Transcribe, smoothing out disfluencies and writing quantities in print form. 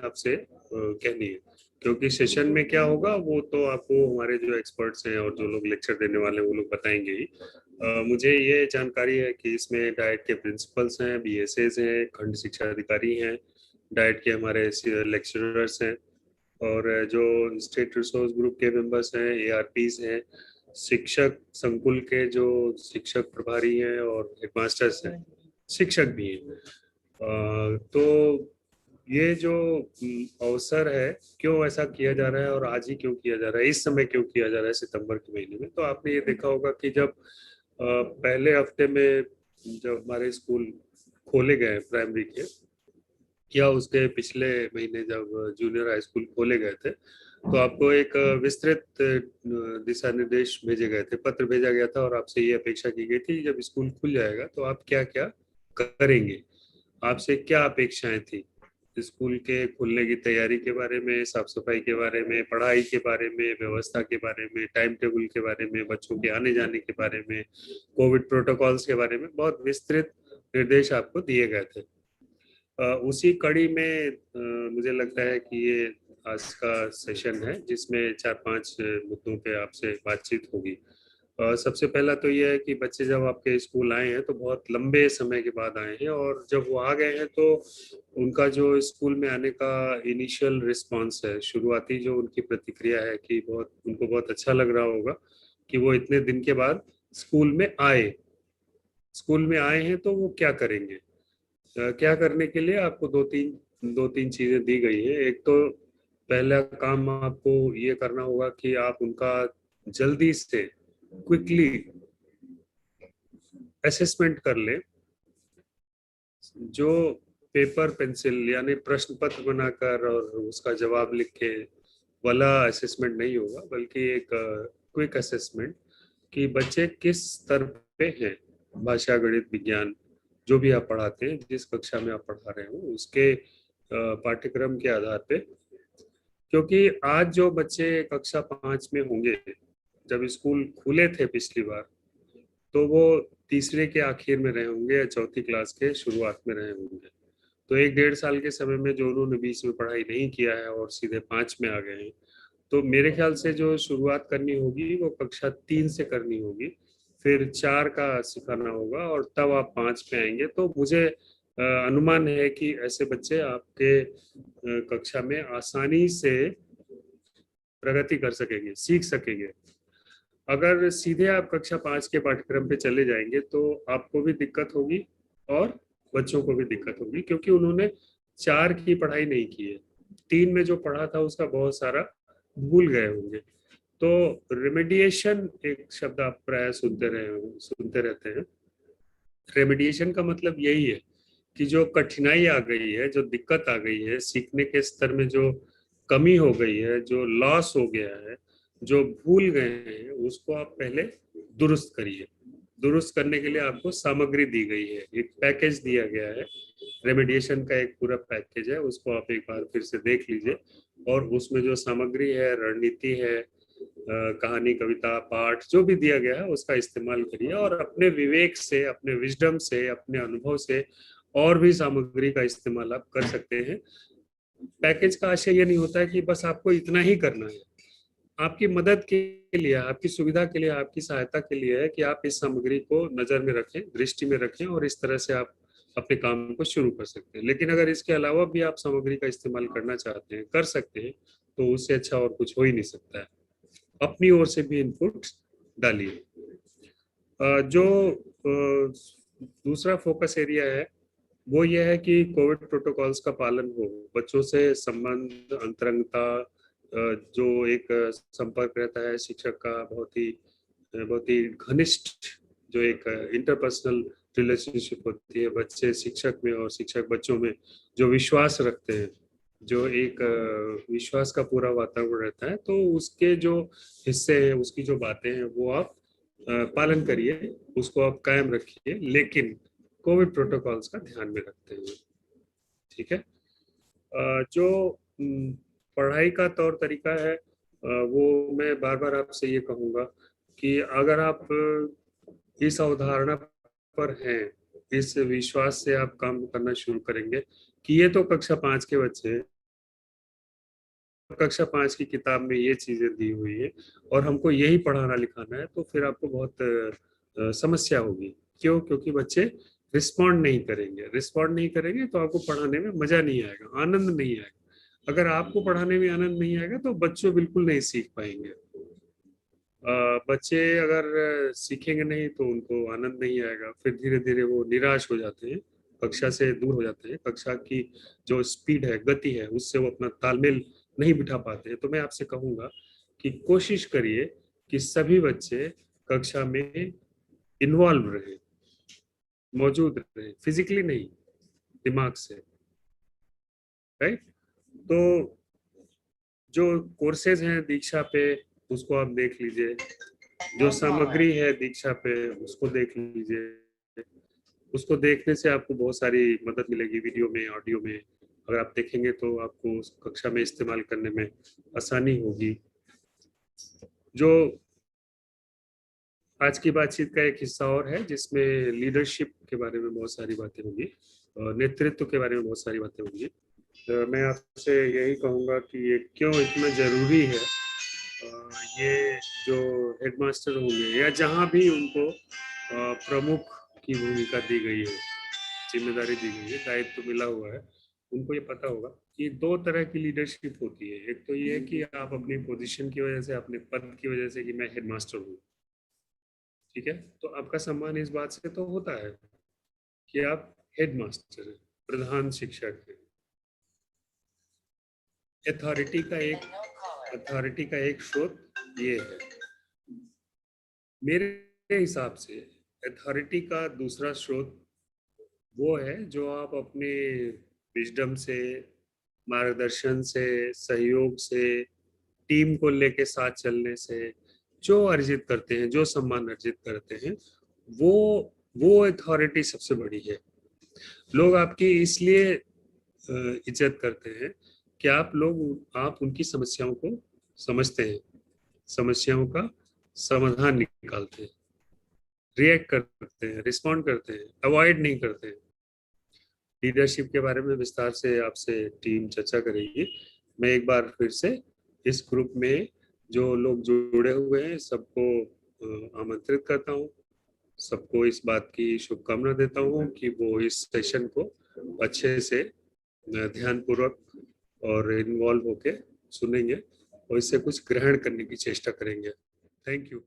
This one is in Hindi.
आपसे कहनी है, क्योंकि सेशन में क्या होगा वो तो आपको हमारे जो एक्सपर्ट्स हैं और जो लोग लेक्चर देने वाले हैं वो लोग बताएंगे ही। मुझे ये जानकारी है कि इसमें डाइट के प्रिंसिपल्स हैं, बीएसएस हैं, खंड शिक्षा अधिकारी हैं, डाइट के हमारे लेक्चरर्स हैं, और जो स्टेट रिसोर्स ग्रुप के मेंबर्स हैं, एआरपीज हैं, शिक्षक संकुल के जो शिक्षक प्रभारी हैं और हेडमास्टर्स हैं, शिक्षक भी हैं। तो ये जो अवसर है, क्यों ऐसा किया जा रहा है और आज ही क्यों किया जा रहा है, इस समय क्यों किया जा रहा है सितंबर के महीने में, तो आपने ये देखा होगा कि जब पहले हफ्ते में जब हमारे स्कूल खोले गए प्राइमरी के, या उसके पिछले महीने जब जूनियर हाई स्कूल खोले गए थे, तो आपको एक विस्तृत दिशा निर्देश भेजे गए थे, पत्र भेजा गया था और आपसे ये अपेक्षा की गई थी जब स्कूल खुल जाएगा तो आप क्या क्या करेंगे, आपसे क्या अपेक्षाएं थी स्कूल के खुलने की तैयारी के बारे में, साफ सफाई के बारे में, पढ़ाई के बारे में, व्यवस्था के बारे में, टाइम टेबल के बारे में, बच्चों के आने जाने के बारे में, कोविड प्रोटोकॉल्स के बारे में बहुत विस्तृत निर्देश आपको दिए गए थे। उसी कड़ी में मुझे लगता है कि ये आज का सेशन है जिसमें 4-5 मुद्दों पे आपसे बातचीत होगी। सबसे पहला तो ये है कि बच्चे जब आपके स्कूल आए हैं तो बहुत लंबे समय के बाद आए हैं, और जब वो आ गए हैं तो उनका जो स्कूल में आने का इनिशियल रिस्पांस है, शुरुआती जो उनकी प्रतिक्रिया है कि बहुत उनको बहुत अच्छा लग रहा होगा कि वो इतने दिन के बाद स्कूल में आए। स्कूल में आए हैं तो वो क्या करेंगे, क्या करने के लिए आपको दो तीन चीजें दी गई है। एक तो पहला काम आपको ये करना होगा कि आप उनका जल्दी से क्विकली असेसमेंट कर ले। जो पेपर पेंसिल यानी प्रश्न पत्र बनाकर और उसका जवाब लिख के वाला असेसमेंट नहीं होगा, बल्कि एक क्विक असेसमेंट कि बच्चे किस स्तर पे हैं, भाषा, गणित, विज्ञान, जो भी आप पढ़ाते हैं, जिस कक्षा में आप पढ़ा रहे हो उसके पाठ्यक्रम के आधार पे। क्योंकि आज जो बच्चे कक्षा 5 में होंगे, जब स्कूल खुले थे पिछली बार, तो वो तीसरे के आखिर में रहे होंगे या चौथी क्लास के शुरुआत में रहे होंगे। तो 1-1.5 साल के समय में जो उन्होंने बीच में पढ़ाई नहीं किया है और सीधे 5 में आ गए हैं, तो मेरे ख्याल से जो शुरुआत करनी होगी वो कक्षा 3 से करनी होगी, फिर 4 का सिखाना होगा और तब आप 5 पे आएंगे। तो मुझे अनुमान है कि ऐसे बच्चे आपके कक्षा में आसानी से प्रगति कर सकेंगे, सीख सकेंगे। अगर सीधे आप कक्षा 5 के पाठ्यक्रम पे चले जाएंगे तो आपको भी दिक्कत होगी और बच्चों को भी दिक्कत होगी, क्योंकि उन्होंने 4 की पढ़ाई नहीं की है, 3 में जो पढ़ा था उसका बहुत सारा भूल गए होंगे। तो रेमेडिएशन एक शब्द आप प्राय सुनते रहते हैं। रेमेडिएशन का मतलब यही है कि जो कठिनाई आ गई है, जो दिक्कत आ गई है, सीखने के स्तर में जो कमी हो गई है, जो लॉस हो गया है, जो भूल गए हैं, उसको आप पहले दुरुस्त करिए। दुरुस्त करने के लिए आपको सामग्री दी गई है, एक पैकेज दिया गया है, रेमेडिएशन का एक पूरा पैकेज है, उसको आप एक बार फिर से देख लीजिए। और उसमें जो सामग्री है, रणनीति है, कहानी, कविता, पाठ जो भी दिया गया है उसका इस्तेमाल करिए, और अपने विवेक से, अपने विजडम से, अपने अनुभव से और भी सामग्री का इस्तेमाल आप कर सकते हैं। पैकेज का आशय ये नहीं होता है कि बस आपको इतना ही करना है, आपकी मदद के लिए, आपकी सुविधा के लिए, आपकी सहायता के लिए है कि आप इस सामग्री को नजर में रखें, दृष्टि में रखें, और इस तरह से आप अपने काम को शुरू कर सकते हैं। लेकिन अगर इसके अलावा भी आप सामग्री का इस्तेमाल करना चाहते हैं, कर सकते हैं, तो उससे अच्छा और कुछ हो ही नहीं सकता है। अपनी ओर से भी इनपुट डालिए। जो दूसरा फोकस एरिया है वो ये है कि कोविड प्रोटोकॉल्स का पालन हो, बच्चों से संबंध, अंतरंगता, जो एक संपर्क रहता है शिक्षक का, बहुत ही घनिष्ठ, जो एक इंटरपर्सनल रिलेशनशिप होती है बच्चे शिक्षक में और शिक्षक बच्चों में, जो विश्वास रखते हैं, जो एक विश्वास का पूरा वातावरण रहता है, तो उसके जो हिस्से हैं, उसकी जो बातें हैं, वो आप पालन करिए, उसको आप कायम रखिए, लेकिन कोविड प्रोटोकॉल्स का ध्यान में रखते हुए। ठीक है। जो पढ़ाई का तौर तरीका है, वो मैं बार बार आपसे ये कहूँगा कि अगर आप इस अवधारणा पर हैं, इस विश्वास से आप काम करना शुरू करेंगे कि ये तो कक्षा 5 के बच्चे हैं, कक्षा 5 की किताब में ये चीजें दी हुई है और हमको यही पढ़ाना लिखाना है, तो फिर आपको बहुत समस्या होगी। क्यों? क्योंकि बच्चे रिस्पॉन्ड नहीं करेंगे। रिस्पॉन्ड नहीं करेंगे तो आपको पढ़ाने में मजा नहीं आएगा, आनंद नहीं आएगा। अगर आपको पढ़ाने में आनंद नहीं आएगा तो बच्चों बिल्कुल नहीं सीख पाएंगे। बच्चे अगर सीखेंगे नहीं तो उनको आनंद नहीं आएगा, फिर धीरे धीरे वो निराश हो जाते हैं, कक्षा से दूर हो जाते हैं। कक्षा की जो स्पीड है, गति है, उससे वो अपना तालमेल नहीं बिठा पाते हैं। तो मैं आपसे कहूंगा कि कोशिश करिए कि सभी बच्चे कक्षा में इन्वॉल्व रहे, मौजूद रहे, फिजिकली नहीं, दिमाग से। राइट? तो जो कोर्सेज हैं दीक्षा पे, उसको आप देख लीजिए। जो सामग्री है दीक्षा पे, उसको देख लीजिए। उसको देखने से आपको बहुत सारी मदद मिलेगी, वीडियो में, ऑडियो में। अगर आप देखेंगे तो आपको उस कक्षा में इस्तेमाल करने में आसानी होगी। जो आज की बातचीत का एक हिस्सा और है जिसमें लीडरशिप के बारे में बहुत सारी बातें होंगी, नेतृत्व के बारे में बहुत सारी बातें होंगी। मैं आपसे यही कहूँगा कि ये क्यों इतना जरूरी है। ये जो हेडमास्टर होंगे या जहाँ भी उनको प्रमुख की भूमिका दी गई है, जिम्मेदारी दी गई है, दायित्व मिला हुआ है, उनको ये पता होगा कि दो तरह की लीडरशिप होती है। एक तो ये है कि आप अपनी पोजीशन की वजह से, अपने पद की वजह से, कि मैं हेडमास्टर हूँ, ठीक है, तो आपका सम्मान इस बात से तो होता है कि आप हेडमास्टर हैं, प्रधान शिक्षक हैं। अथॉरिटी का एक स्रोत ये है। मेरे हिसाब से अथॉरिटी का दूसरा स्रोत वो है जो आप अपने विजडम से, मार्गदर्शन से, सहयोग से, टीम को लेके साथ चलने से जो अर्जित करते हैं, जो सम्मान अर्जित करते हैं, वो वो अथॉरिटी सबसे बड़ी है। लोग आपकी इसलिए इज्जत करते हैं कि आप उनकी समस्याओं को समझते हैं, समस्याओं का समाधान निकालते हैं, रिएक्ट करते हैं, रिस्पॉन्ड करते हैं, अवॉइड नहीं करते हैं। लीडरशिप के बारे में विस्तार से आपसे टीम चर्चा करेगी। मैं एक बार फिर से इस ग्रुप में जो लोग जुड़े हुए हैं सबको आमंत्रित करता हूँ, सबको इस बात की शुभकामना देता हूँ कि वो इस सेशन को अच्छे से ध्यानपूर्वक और इन्वॉल्व होके सुनेंगे और इससे कुछ ग्रहण करने की चेष्टा करेंगे। Thank you.